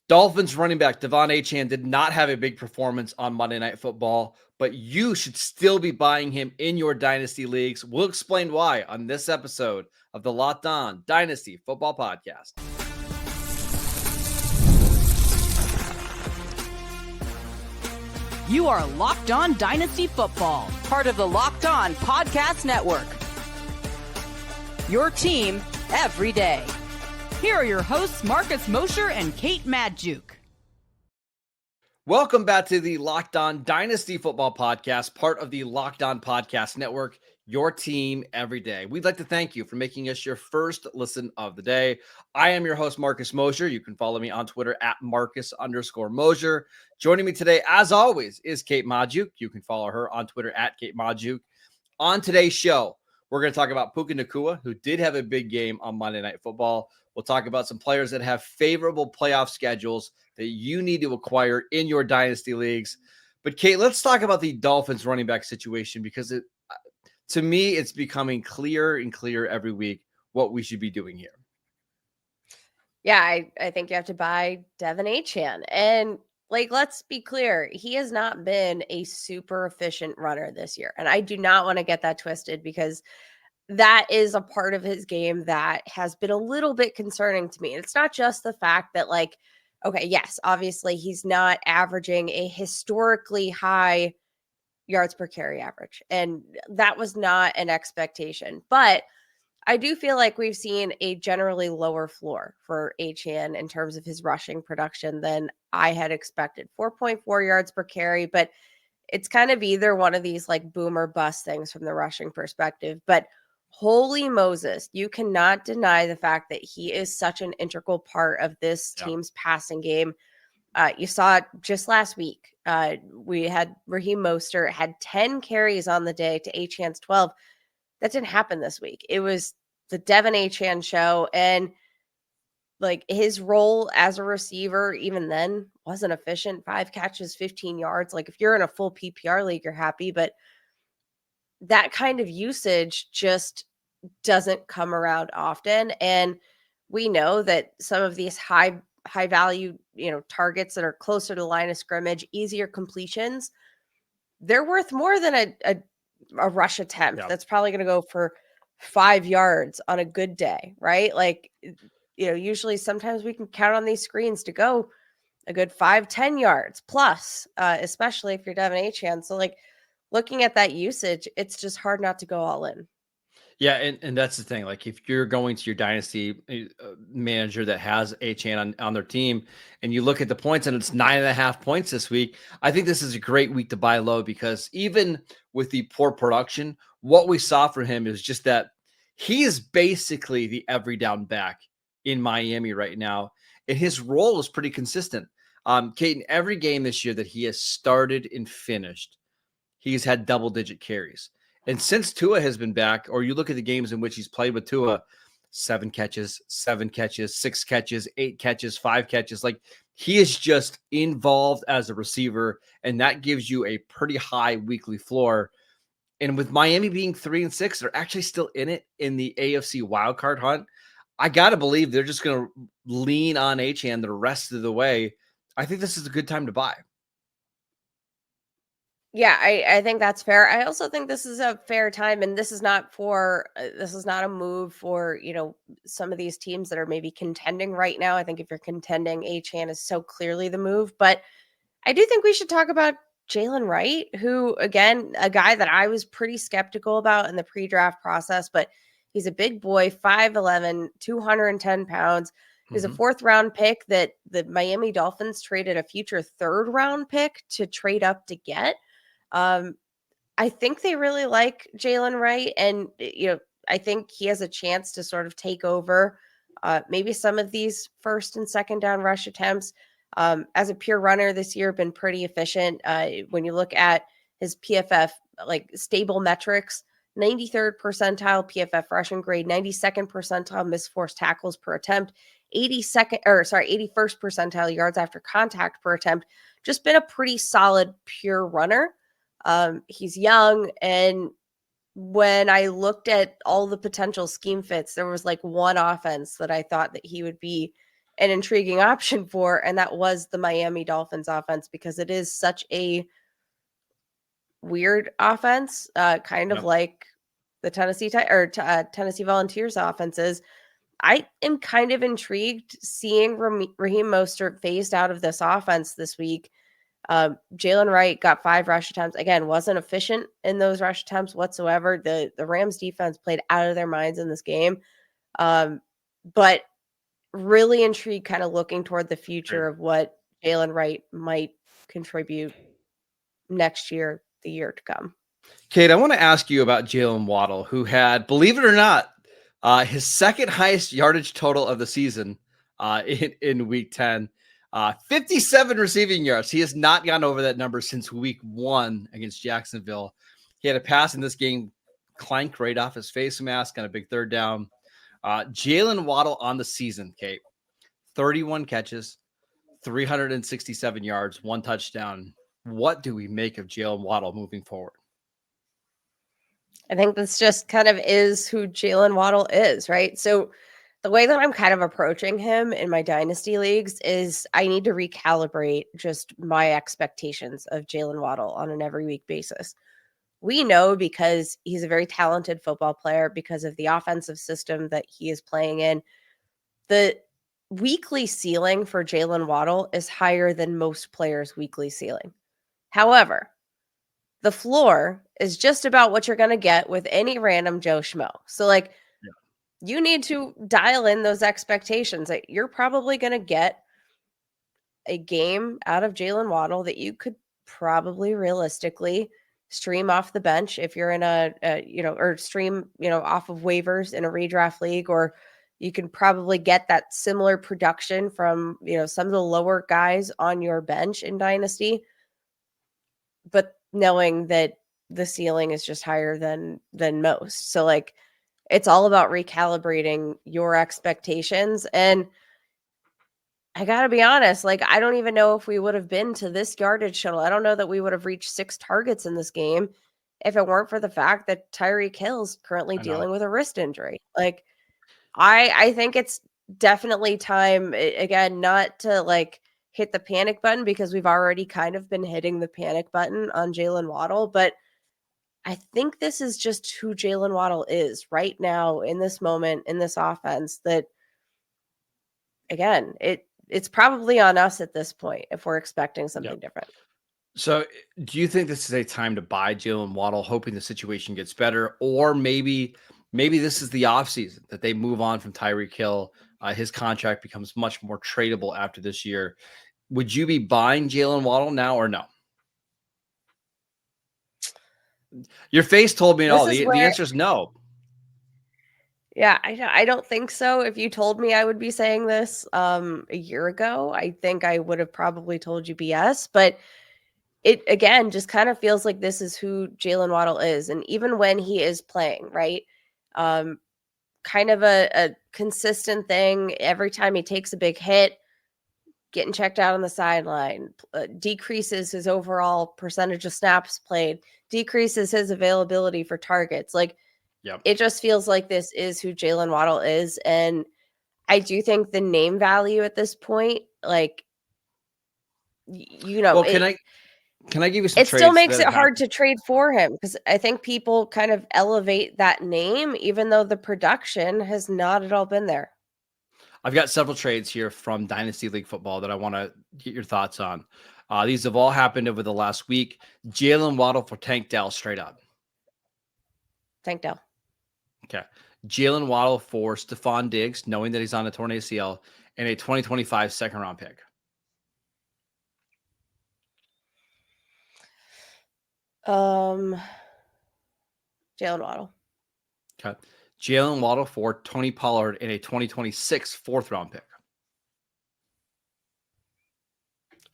Dolphins running back De'Von Achane did not have a big performance on Monday Night Football, but you should still be buying him in your Dynasty leagues. We'll explain why on this episode of the Locked On Dynasty Football Podcast. You are Locked On Dynasty Football, part of the Locked On Podcast Network. Your team every day. Here are your hosts, Marcus Mosher and Kate Madjuk. Welcome back to the Locked On Dynasty Football Podcast, part of the Locked On Podcast Network, your team every day. We'd like to thank you for making us your first listen of the day. I am your host, Marcus Mosher. You can follow me on Twitter at Marcus_Mosher. Joining me today, as always, is Kate Madjuk. You can follow her on Twitter at Kate Madjuk. On today's show, we're going to talk about Puka Nacua, who did have a big game on Monday Night Football. We'll talk about some players that have favorable playoff schedules that you need to acquire in your dynasty leagues. But Kate, let's talk about the Dolphins running back situation, because to me, it's becoming clearer and clearer every week what we should be doing here. Yeah, I think you have to buy De'Von Achane. And let's be clear, he has not been a super efficient runner this year. And I do not want to get that twisted, because that is a part of his game that has been a little bit concerning to me. It's not just the fact that, okay, yes, obviously he's not averaging a historically high yards per carry average. And that was not an expectation. But I do feel like we've seen a generally lower floor for Achane in terms of his rushing production than I had expected. 4.4 yards per carry, but it's kind of either one of these boom or bust things from the rushing perspective. But holy Moses, you cannot deny the fact that he is such an integral part of this team's passing game. You saw it just last week. We had Raheem Mostert had 10 carries on the day to Achane's 12. That didn't happen this week. It was the De'Von Achane show. And his role as a receiver, even then, wasn't efficient. 5 catches, 15 yards. If you're in a full PPR league, you're happy. But that kind of usage just doesn't come around often. And we know that some of these high value, targets that are closer to the line of scrimmage, easier completions, they're worth more than a rush attempt. That's probably going to go for 5 yards on a good day, right? Usually sometimes we can count on these screens to go a good 5-10 yards plus, especially if you're De'Von Achane. So looking at that usage, it's just hard not to go all in. Yeah, and that's the thing. If you're going to your dynasty manager that has Achane on their team, and you look at the points and it's 9.5 points this week, I think this is a great week to buy low, because even with the poor production, what we saw from him is just that he is basically the every down back in Miami right now, and his role is pretty consistent. Kate, in every game this year that he has started and finished, he's had double-digit carries. And since Tua has been back, or you look at the games in which he's played with Tua, 7 catches, 7 catches, 6 catches, 8 catches, 5 catches. He is just involved as a receiver, and that gives you a pretty high weekly floor. And with Miami being 3-6, they're actually still in it in the AFC wildcard hunt. I got to believe they're just going to lean on Achane the rest of the way. I think this is a good time to buy. Yeah, I think that's fair. I also think this is a fair time, and this is not a move for, some of these teams that are maybe contending right now. I think if you're contending, Achane is so clearly the move. But I do think we should talk about Jalen Wright, who, again, a guy that I was pretty skeptical about in the pre-draft process, but he's a big boy, 5'11", 210 pounds. He's a 4th-round pick that the Miami Dolphins traded a future 3rd-round pick to trade up to get. I think they really like Jalen Wright, and I think he has a chance to sort of take over maybe some of these 1st and 2nd down rush attempts. As a pure runner this year, been pretty efficient. When you look at his PFF stable metrics, 93rd percentile PFF rushing grade, 92nd percentile missed forced tackles per attempt, 81st percentile yards after contact per attempt. Just been a pretty solid pure runner. He's young, and when I looked at all the potential scheme fits, there was one offense that I thought that he would be an intriguing option for, and that was the Miami Dolphins offense, because it is such a weird offense, kind of like the Tennessee Volunteers offenses. I am kind of intrigued seeing Raheem Mostert phased out of this offense this week. Jalen Wright got 5 rush attempts. Again, wasn't efficient in those rush attempts whatsoever. The Rams defense played out of their minds in this game. But really intrigued, kind of looking toward the future of what Jalen Wright might contribute next year, the year to come. Kate, I want to ask you about Jalen Waddle, who had, believe it or not, his second highest yardage total of the season in week 10, 57 receiving yards. He has not gone over that number since week 1 against Jacksonville. He had a pass in this game, clank right off his face mask on a big third down. Jalen Waddle on the season, Kate, 31 catches, 367 yards, 1 touchdown. What do we make of Jalen Waddle moving forward? I think this just kind of is who Jalen Waddle is, right? So the way that I'm kind of approaching him in my dynasty leagues is I need to recalibrate just my expectations of Jalen Waddle on an every week basis. We know, because he's a very talented football player, because of the offensive system that he is playing in, the weekly ceiling for Jalen Waddle is higher than most players' weekly ceiling. However, the floor is just about what you're going to get with any random Joe Schmo. So, you need to dial in those expectations that you're probably going to get a game out of Jalen Waddle that you could probably realistically stream off the bench if you're in or stream, off of waivers in a redraft league, or you can probably get that similar production from, some of the lower guys on your bench in Dynasty. But knowing that the ceiling is just higher than most. So it's all about recalibrating your expectations. And I got to be honest, I don't even know if we would have been to this yardage total. I don't know that we would have reached 6 targets in this game if it weren't for the fact that Tyreek Hill's currently dealing with a wrist injury. I think it's definitely time, again, not to hit the panic button, because we've already kind of been hitting the panic button on Jalen Waddle. But I think this is just who Jalen Waddle is right now in this moment, in this offense, that, again, it's probably on us at this point if we're expecting something different. So do you think this is a time to buy Jalen Waddle, hoping the situation gets better? Or maybe this is the offseason that they move on from Tyreek Hill. His contract becomes much more tradable after this year. Would you be buying Jalen Waddle now or no? Your face told me all. The answer is no. Yeah, I don't think so. If you told me I would be saying this a year ago, I think I would have probably told you BS. But it, again, just kind of feels like this is who Jalen Waddle is. And even when he is playing, right, kind of a consistent thing. Every time he takes a big hit, getting checked out on the sideline, decreases his overall percentage of snaps played, decreases his availability for targets. It just feels like this is who Jalen Waddle is. And I do think the name value at this point, well, can I give you some it still makes it hard to trade for him, because I think people kind of elevate that name, even though the production has not at all been there. I've got several trades here from Dynasty League Football that I want to get your thoughts on. These have all happened over the last week. Jalen Waddle for Tank Dell, straight up. Tank Dell. Okay. Jalen Waddle for Stephon Diggs, knowing that he's on a torn ACL, and a 2025 second-round pick. Jalen Waddle. Okay. Jalen Waddle for Tony Pollard and a 2026 fourth-round pick.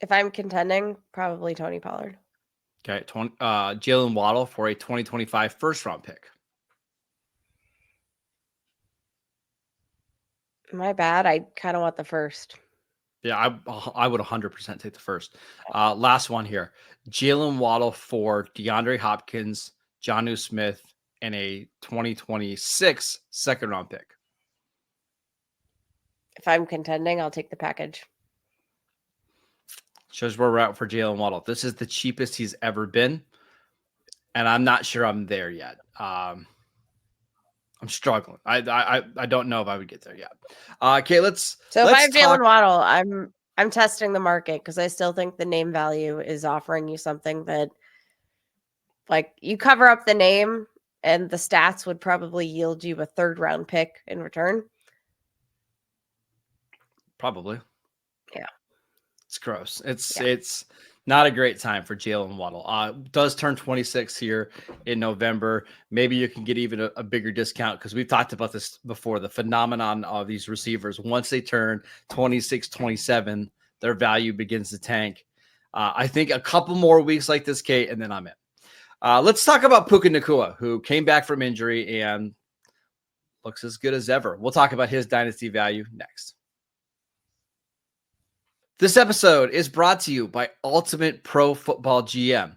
If I'm contending, probably Tony Pollard. Okay. Jalen Waddle for a 2025 first-round pick. My bad. I kind of want the first. Yeah, I would 100% take the first. Last one here. Jalen Waddle for DeAndre Hopkins, Jonnu Smith, and a 2026 second-round pick. If I'm contending, I'll take the package. Shows where we're at for Jalen Waddle. This is the cheapest he's ever been, and I'm not sure I'm there yet. I'm struggling. I don't know if I would get there yet. Okay, let's. So if I have talk. Jalen Waddle, I'm testing the market because I still think the name value is offering you something that, like, you cover up the name and the stats would probably yield you a 3rd round pick in return. Probably. Yeah. It's gross. It's not a great time for Jalen Waddle. Does turn 26 here in November. Maybe you can get even a bigger discount because we've talked about this before. The phenomenon of these receivers, once they turn 26, 27, their value begins to tank. I think a couple more weeks like this, Kate, and then I'm in. Let's talk about Puka Nacua, who came back from injury and looks as good as ever. We'll talk about his dynasty value next. This episode is brought to you by Ultimate Pro Football GM.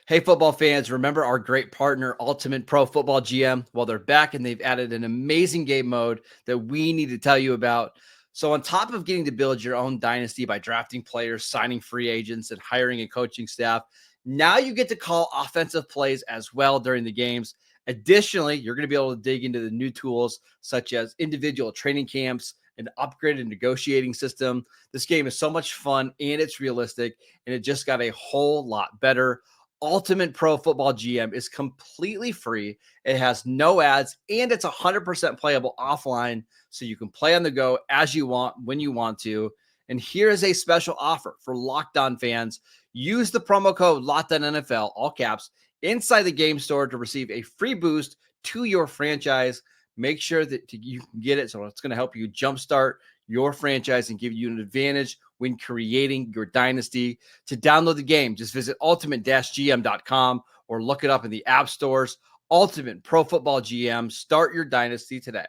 Hey, football fans, remember our great partner, Ultimate Pro Football GM? Well, they're back and they've added an amazing game mode that we need to tell you about. So on top of getting to build your own dynasty by drafting players, signing free agents, and hiring a coaching staff, now you get to call offensive plays as well during the games. Additionally, you're going to be able to dig into the new tools such as individual training camps, an upgraded negotiating system. This game is so much fun and it's realistic, and it just got a whole lot better. Ultimate Pro Football GM is completely free. It has no ads, and it's 100% playable offline, so you can play on the go as you want, when you want to. And here is a special offer for Locked On fans. Use the promo code LOCKEDONNFL, all caps, inside the game store to receive a free boost to your franchise. Make sure that you can get it, so it's going to help you jumpstart your franchise and give you an advantage when creating your dynasty. To download the game, just visit ultimate-gm.com or look it up in the app stores. Ultimate Pro Football GM. Start your dynasty today.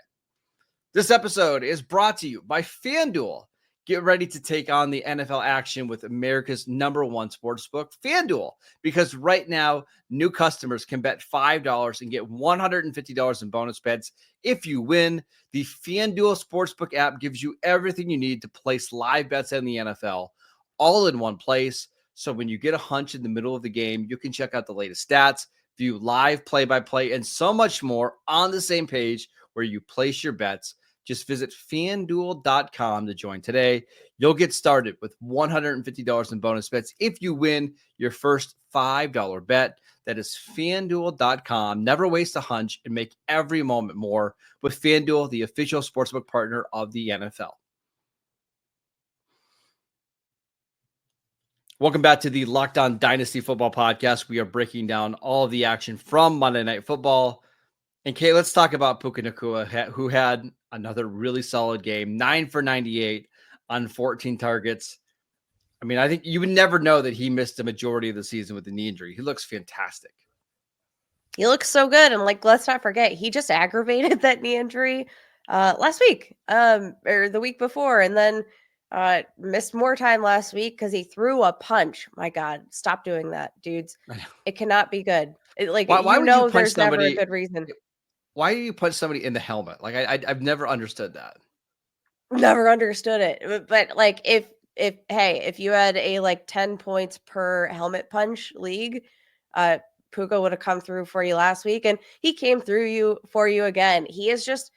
This episode is brought to you by FanDuel. Get ready to take on the NFL action with America's #1 sportsbook, FanDuel, because right now, new customers can bet $5 and get $150 in bonus bets if you win. The FanDuel Sportsbook app gives you everything you need to place live bets in the NFL, all in one place. So when you get a hunch in the middle of the game, you can check out the latest stats, view live play-by-play, and so much more on the same page where you place your bets. Just visit FanDuel.com to join today. You'll get started with $150 in bonus bets if you win your first $5 bet. That is FanDuel.com. Never waste a hunch and make every moment more with FanDuel, the official sportsbook partner of the NFL. Welcome back to the Locked On Dynasty Football Podcast. We are breaking down all of the action from Monday Night Football. And Kate, let's talk about Puka Nacua, who had another really solid game, 9 for 98 on 14 targets. I mean, I think you would never know that he missed the majority of the season with the knee injury. He looks fantastic. He looks so good. And let's not forget, he just aggravated that knee injury last week or the week before. And then missed more time last week because he threw a punch. My God, stop doing that, dudes. It cannot be good. Why would you punch there's somebody? never a good reason. Why do you punch somebody in the helmet? Like I've never understood that. Never understood it. But if you had a 10 points per helmet punch league, Puka would have come through for you last week, and he came through for you again. He is just,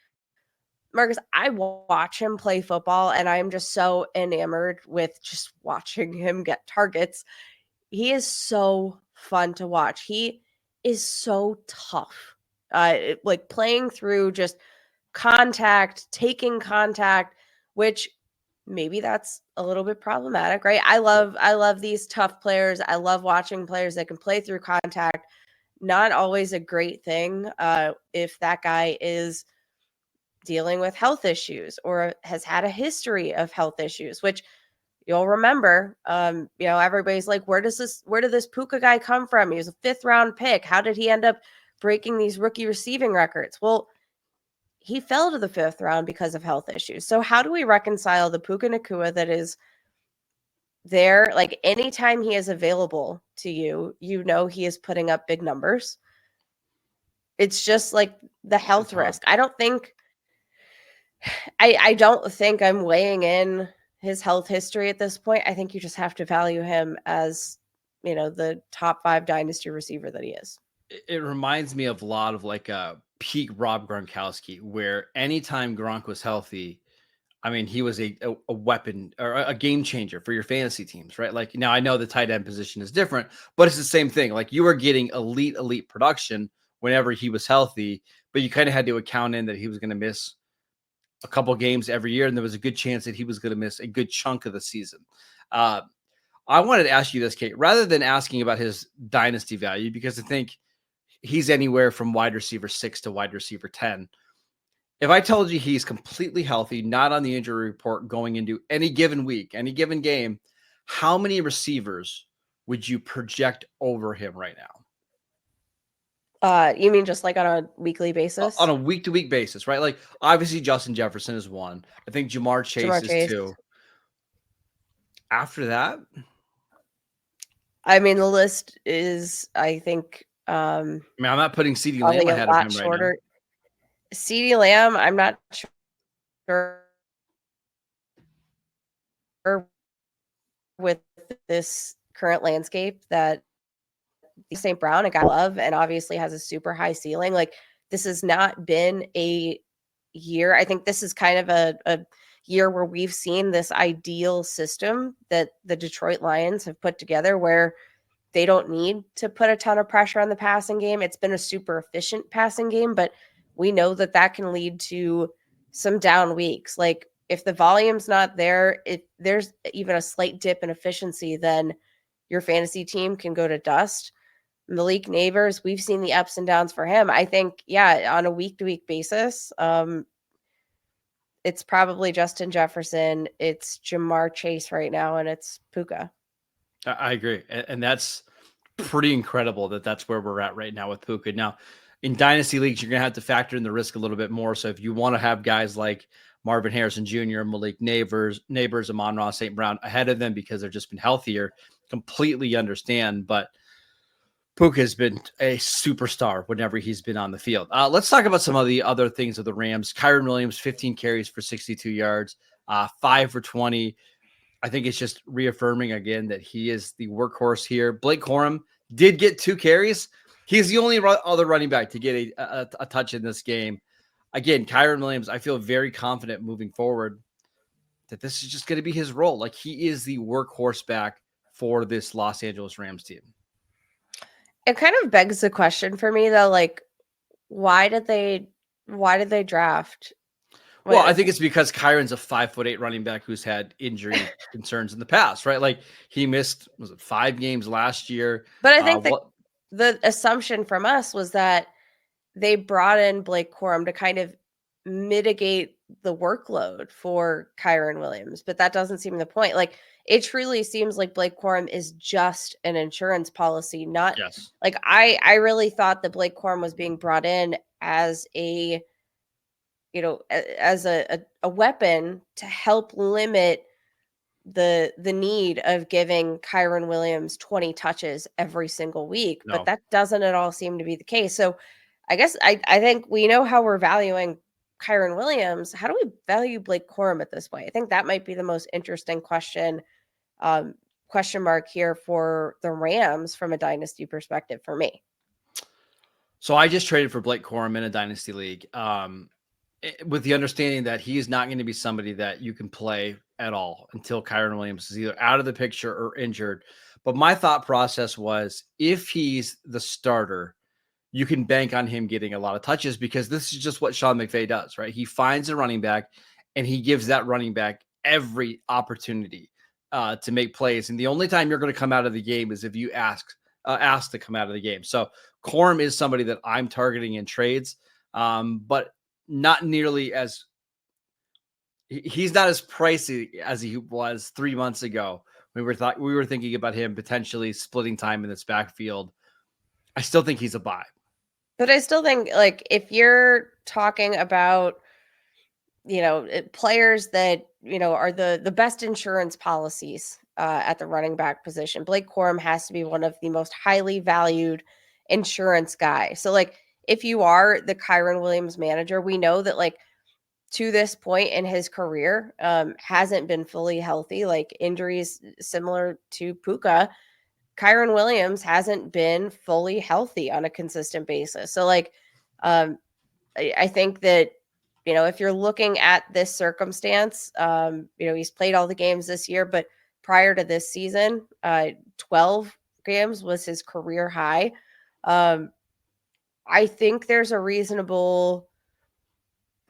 Marcus, I watch him play football, and I'm just so enamored with just watching him get targets. He is so fun to watch. He is so tough. Playing through just contact, taking contact, which maybe that's a little bit problematic, right? I love these tough players. I love watching players that can play through contact. Not always a great thing if that guy is dealing with health issues or has had a history of health issues, which you'll remember. Everybody's like, where did this Puka guy come from? He was a 5th round pick. How did he end up breaking these rookie receiving records? Well, he fell to the 5th round because of health issues. So how do we reconcile the Puka Nacua that is there? Like, anytime he is available to you, he is putting up big numbers. It's just like the health risk. I don't think I don't think I'm weighing in his health history at this point. I think you just have to value him as, the top 5 dynasty receiver that he is. It reminds me of a lot of like a peak Rob Gronkowski, where anytime Gronk was healthy, I mean, he was a weapon or a game changer for your fantasy teams, right? Like now I know the tight end position is different, but it's the same thing. Like you were getting elite production whenever he was healthy, but you kind of had to account in that he was going to miss a couple games every year, and there was a good chance that he was going to miss a good chunk of the season. Uh, I wanted to ask you this, Kate, rather than asking about his dynasty value, because I think he's anywhere from wide receiver 6 to wide receiver 10. If I told you he's completely healthy, not on the injury report going into any given week, any given game, how many receivers would you project over him right now? You mean just like on a weekly basis? On a week-to-week basis, right? Like obviously Justin Jefferson is one. I think Jamar Chase is 2. After that, I mean, the list is, I think, I mean, I'm not putting CeeDee Lamb probably a ahead of lot him right now. shorter. CeeDee Lamb, I'm not sure with this current landscape that St. Brown, a guy I love, and obviously has a super high ceiling. Like, this has not been a year. I think this is kind of a year where we've seen this ideal system that the Detroit Lions have put together where they don't need to put a ton of pressure on the passing game. It's been a super efficient passing game, but we know that that can lead to some down weeks. Like if the volume's not there, if there's even a slight dip in efficiency, then your fantasy team can go to dust. Malik Neighbors, we've seen the ups and downs for him. I think, yeah, on a week-to-week basis, it's probably Justin Jefferson, it's Jamar Chase right now, and it's Puka. I agree. And that's pretty incredible that that's where we're at right now with Puka. Now, in dynasty leagues, you're going to have to factor in the risk a little bit more. So if you want to have guys like Marvin Harrison Jr., Malik Neighbors, Amon-Ra St. Brown ahead of them because they've just been healthier, completely understand. But Puka has been a superstar whenever he's been on the field. Let's talk about some of the other things of the Rams. Kyren Williams, 15 carries for 62 yards, 5 for 20. I think it's just reaffirming again that he is the workhorse here. Blake Corum did get 2 carries. He's the only other running back to get a touch in this game. Again, Kyren Williams, I feel very confident moving forward that this is just going to be his role. Like he is the workhorse back for this Los Angeles Rams team. It kind of begs the question for me though, like why did they draft? Well, I think it's because Kyron's a 5'8" running back who's had injury concerns in the past, right? Like he missed, was it 5 games last year? But I think the assumption from us was that they brought in Blake Corum to kind of mitigate the workload for Kyren Williams, but that doesn't seem the point. Like it truly seems like Blake Corum is just an insurance policy, not like I really thought that Blake Corum was being brought in as a weapon to help limit the need of giving Kyren Williams 20 touches every single week. No. But that doesn't at all seem to be the case. So I guess I think we know how we're valuing Kyren Williams. How do we value Blake Corum at this point? I think that might be the most interesting question mark here for the Rams from a dynasty perspective for me. So I just traded for Blake Corum in a dynasty league. With the understanding that he is not going to be somebody that you can play at all until Kyren Williams is either out of the picture or injured. But my thought process was if he's the starter, you can bank on him getting a lot of touches because this is just what Sean McVay does, right? He finds a running back and he gives that running back every opportunity to make plays. And the only time you're going to come out of the game is if you ask to come out of the game. So Corum is somebody that I'm targeting in trades, but not nearly as he's not as pricey as he was 3 months ago. We were thinking about him potentially splitting time in this backfield. I still think he's a buy. But I still think like if you're talking about, players that, are the best insurance policies at the running back position, Blake Corum has to be one of the most highly valued insurance guys. So like, if you are the Kyren Williams manager, we know that like to this point in his career, hasn't been fully healthy. Like injuries similar to Puka, Kyron Williams hasn't been fully healthy on a consistent basis. So like, I think that, if you're looking at this circumstance, he's played all the games this year, but prior to this season, 12 games was his career high. I think there's a reasonable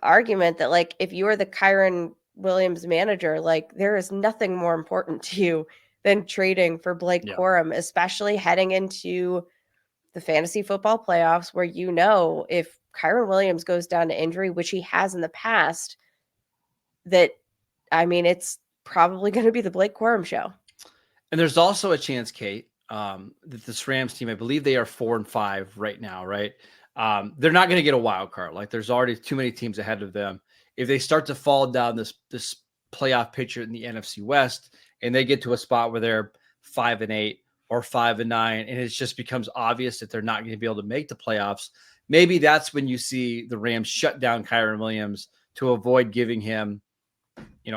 argument that, like, if you are the Kyron Williams manager, like, there is nothing more important to you than trading for Blake Corum, especially heading into the fantasy football playoffs, where, if Kyron Williams goes down to injury, which he has in the past, it's probably going to be the Blake Corum show. And there's also a chance, Kate, that this Rams team, I believe they are 4-5 right now, right? They're not going to get a wild card. Like, there's already too many teams ahead of them. If they start to fall down this playoff picture in the NFC West, and they get to a spot where they're 5-8 or 5-9, and it just becomes obvious that they're not going to be able to make the playoffs, maybe that's when you see the Rams shut down Kyron Williams to avoid giving him,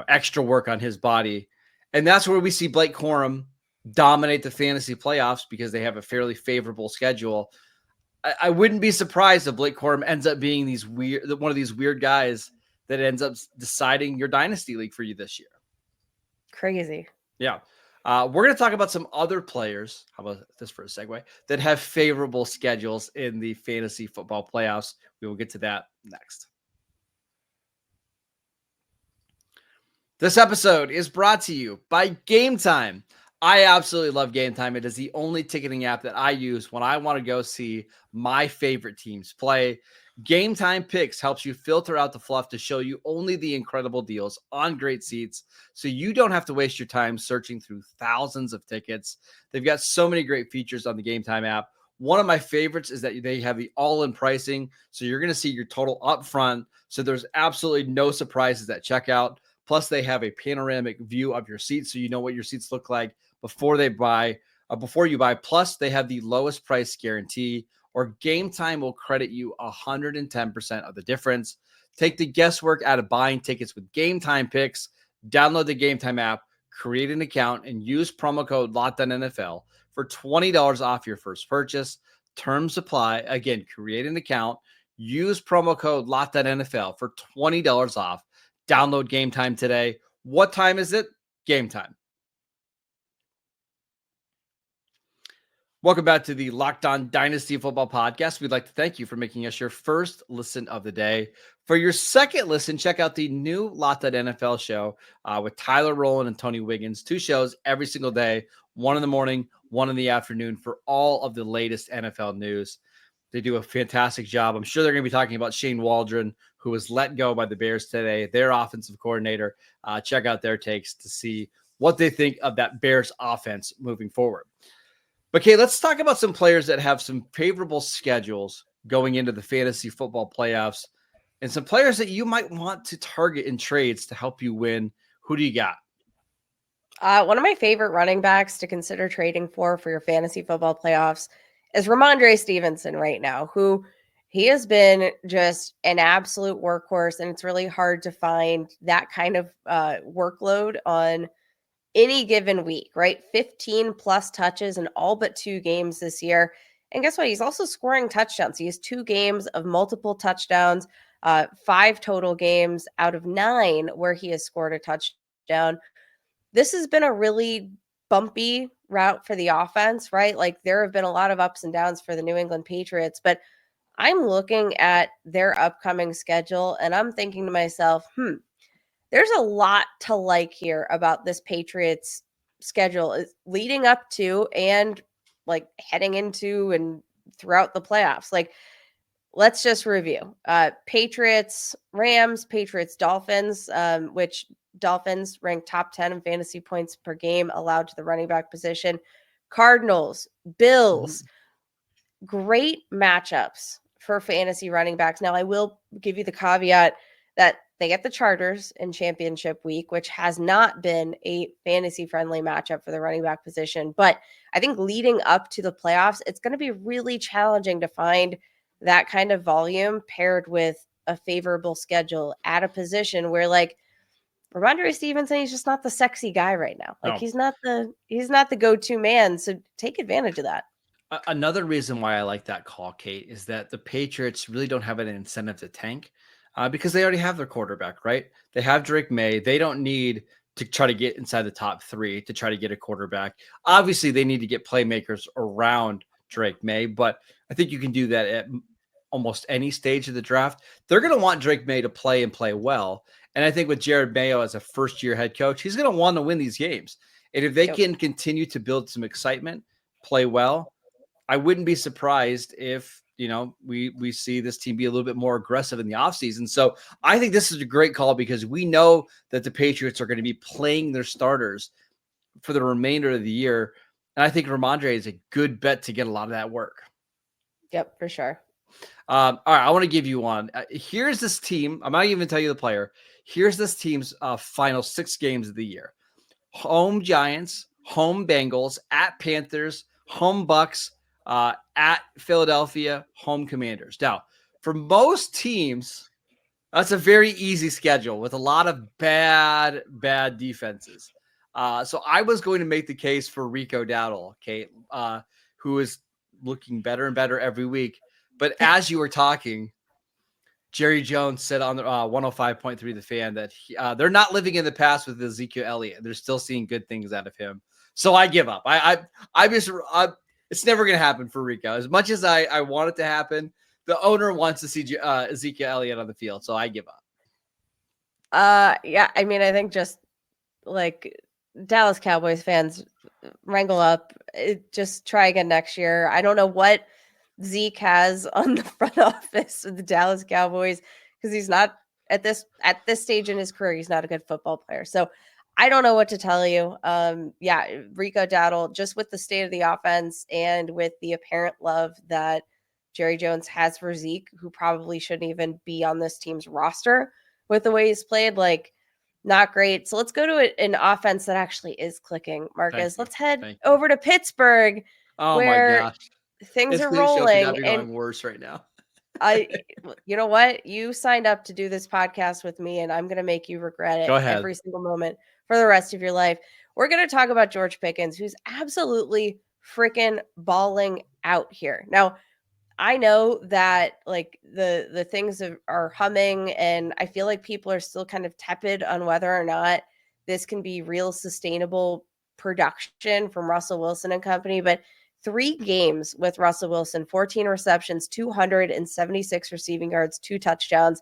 extra work on his body. And that's where we see Blake Corum dominate the fantasy playoffs because they have a fairly favorable schedule. I wouldn't be surprised if Blake Corum ends up being one of these weird guys that ends up deciding your dynasty league for you this year. Crazy. Yeah. We're going to talk about some other players. How about this for a segue? That have favorable schedules in the fantasy football playoffs. We will get to that next. This episode is brought to you by Game Time. I absolutely love Game Time. It is the only ticketing app that I use when I want to go see my favorite teams play. Game Time Picks helps you filter out the fluff to show you only the incredible deals on great seats, so you don't have to waste your time searching through thousands of tickets. They've got so many great features on the Game Time app. One of my favorites is that they have the all-in pricing, so you're going to see your total up front, so there's absolutely no surprises at checkout. Plus, they have a panoramic view of your seats, so you know what your seats look like before you buy. Plus, they have the lowest price guarantee, or Game Time will credit you 110% of the difference. Take the guesswork out of buying tickets with Game Time Picks. Download the Game Time app, create an account, and use promo code LOCKEDONNFL for $20 off your first purchase. Terms apply. Again, create an account, use promo code LOCKEDONNFL for $20 off. Download Game Time today. What time is it? Game time. Welcome back to the Locked On Dynasty Football Podcast. We'd like to thank you for making us your first listen of the day. For your second listen, check out the new Locked On NFL show with Tyler Rowland and Tony Wiggins. 2 shows every single day, 1 in the morning, 1 in the afternoon, for all of the latest NFL news. They do a fantastic job. I'm sure they're going to be talking about Shane Waldron, who was let go by the Bears today, their offensive coordinator. Check out their takes to see what they think of that Bears offense moving forward. Okay, let's talk about some players that have some favorable schedules going into the fantasy football playoffs, and some players that you might want to target in trades to help you win. Who do you got? One of my favorite running backs to consider trading for your fantasy football playoffs is Ramondre Stevenson right now, who he has been just an absolute workhorse, and it's really hard to find that kind of workload on any given week, right? 15 plus touches in all but 2 games this year. And guess what? He's also scoring touchdowns. He has 2 games of multiple touchdowns, 5 total games out of 9 where he has scored a touchdown. This has been a really bumpy route for the offense, right? Like, there have been a lot of ups and downs for the New England Patriots, but I'm looking at their upcoming schedule and I'm thinking to myself, there's a lot to like here about this Patriots schedule leading up to and like heading into and throughout the playoffs. Like, let's just review. Patriots, Rams, Patriots, Dolphins, which Dolphins ranked top 10 in fantasy points per game allowed to the running back position. Cardinals, Bills, great matchups for fantasy running backs. Now, I will give you the caveat that they get the Chargers in championship week, which has not been a fantasy-friendly matchup for the running back position. But I think leading up to the playoffs, it's going to be really challenging to find that kind of volume paired with a favorable schedule at a position where like Ramondre Stevenson, he's just not the sexy guy right now. Like No. he's not the go-to man. So take advantage of that. Another reason why I like that call, Kate, is that the Patriots really don't have an incentive to tank because they already have their quarterback, right? They have Drake May. They don't need to try to get inside the top 3 to try to get a quarterback. Obviously, they need to get playmakers around Drake May, but I think you can do that at almost any stage of the draft. They're going to want Drake May to play and play well. And I think with Jared Mayo as a first-year head coach, he's going to want to win these games. And if they can continue to build some excitement, play well, I wouldn't be surprised if, we see this team be a little bit more aggressive in the offseason. So I think this is a great call because we know that the Patriots are going to be playing their starters for the remainder of the year. And I think Ramondre is a good bet to get a lot of that work. Yep, for sure. All right, I want to give you one. Here's this team. I'm not even tell you the player. Here's this team's final 6 games of the year. Home Giants, home Bengals, at Panthers, home Bucks, at Philadelphia, home Commanders. Now, for most teams, that's a very easy schedule with a lot of bad defenses. So I was going to make the case for Rico Dowdle, Kate, who is looking better and better every week. But as you were talking, Jerry Jones said on the 105.3 The Fan that they're not living in the past with Ezekiel Elliott. They're still seeing good things out of him. So I give up. It's never going to happen for Rico. As much as I want it to happen, the owner wants to see Ezekiel Elliott on the field. So I give up. Yeah, I mean, I think just like Dallas Cowboys fans wrangle up, just try again next year. I don't know what Zeke has on the front office of the Dallas Cowboys because he's not at this stage in his career. He's not a good football player. So I don't know what to tell you. Yeah, Rico Dowdle, just with the state of the offense and with the apparent love that Jerry Jones has for Zeke, who probably shouldn't even be on this team's roster with the way he's played, like not great. So let's go to an offense that actually is clicking. Marcus, let's head over to Pittsburgh, where my gosh. things are rolling. And worse right now. You know what? You signed up to do this podcast with me, and I'm going to make you regret it every single moment for the rest of your life. We're going to talk about George Pickens, who's absolutely freaking balling out here. Now, I know that like the things are humming, and I feel like people are still kind of tepid on whether or not this can be real sustainable production from Russell Wilson and company, but 3 games with Russell Wilson, 14 receptions, 276 receiving yards, 2 touchdowns.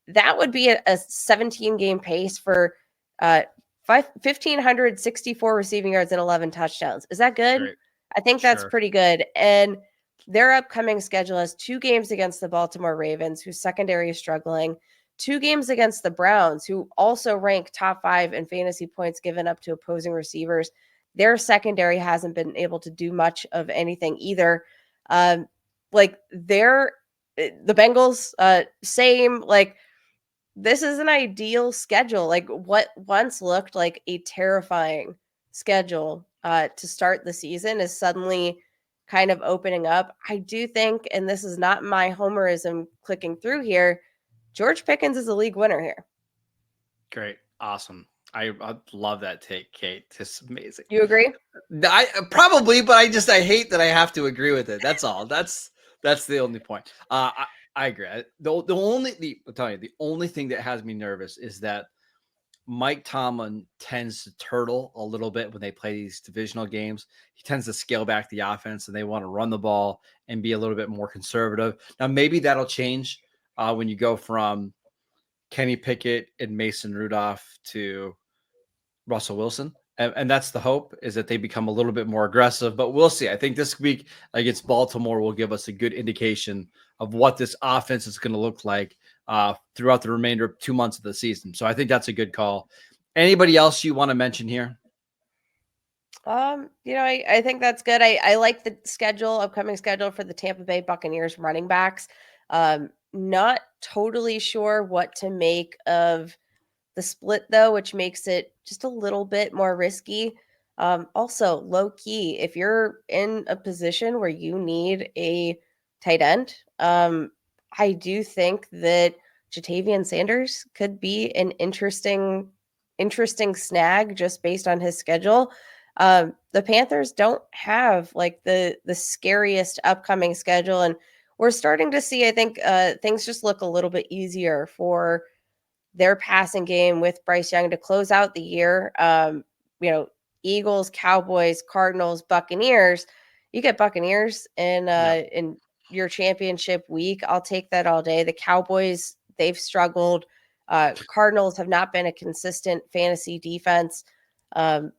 That would be a 17-game pace for 1,564 receiving yards and 11 touchdowns. Is that good? Great. I think that's pretty good. And their upcoming schedule has 2 games against the Baltimore Ravens, whose secondary is struggling, 2 games against the Browns, who also rank top 5 in fantasy points given up to opposing receivers. Their secondary hasn't been able to do much of anything either. The Bengals, same. Like, this is an ideal schedule. Like, what once looked like a terrifying schedule to start the season is suddenly kind of opening up. I do think, and this is not my homerism clicking through here, George Pickens is a league winner here. Great. Awesome. I love that take, Kate. It's amazing. You agree? I probably, but I hate that I have to agree with it. That's all. That's the only point. I agree. The only thing that has me nervous is that Mike Tomlin tends to turtle a little bit when they play these divisional games. He tends to scale back the offense, and they want to run the ball and be a little bit more conservative. Now, maybe that'll change when you go from Kenny Pickett and Mason Rudolph to Russell Wilson. And that's the hope, is that they become a little bit more aggressive, but we'll see. I think this week against Baltimore will give us a good indication of what this offense is going to look like throughout the remainder of 2 months of the season. So I think that's a good call. Anybody else you want to mention here? I think that's good. I like the upcoming schedule for the Tampa Bay Buccaneers running backs. Not totally sure what to make of the split, though, which makes it just a little bit more risky. Also, low key, if you're in a position where you need a tight end, I do think that Jatavian Sanders could be an interesting snag just based on his schedule. The Panthers don't have like the scariest upcoming schedule, and we're starting to see, I think, things just look a little bit easier for their passing game with Bryce Young to close out the year. Eagles, Cowboys, Cardinals, Buccaneers. You get Buccaneers in your championship week. I'll take that all day. The Cowboys, they've struggled. Cardinals have not been a consistent fantasy defense. And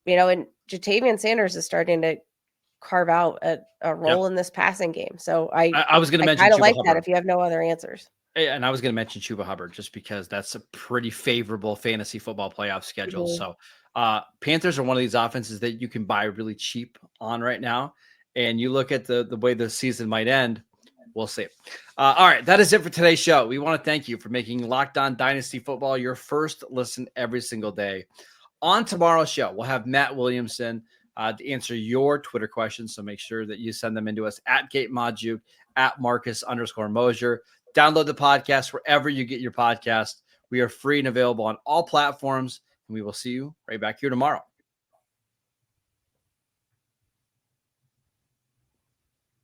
Jatavian Sanders is starting to carve out a role in this passing game. So I was going to mention kind of Chuba like Hubbard. that if you have no other answers. And I was going to mention Chuba Hubbard just because that's a pretty favorable fantasy football playoff schedule. Mhm. So Panthers are one of these offenses that you can buy really cheap on right now. And you look at the way the season might end, we'll see. All right, that is it for today's show. We want to thank you for making Locked On Dynasty Football your first listen every single day. On tomorrow's show, we'll have Matt Williamson to answer your Twitter questions. So make sure that you send them into us at Kate Modjuk, at Marcus_Mosier. Download the podcast wherever you get your podcast. We are free and available on all platforms, and we will see you right back here tomorrow.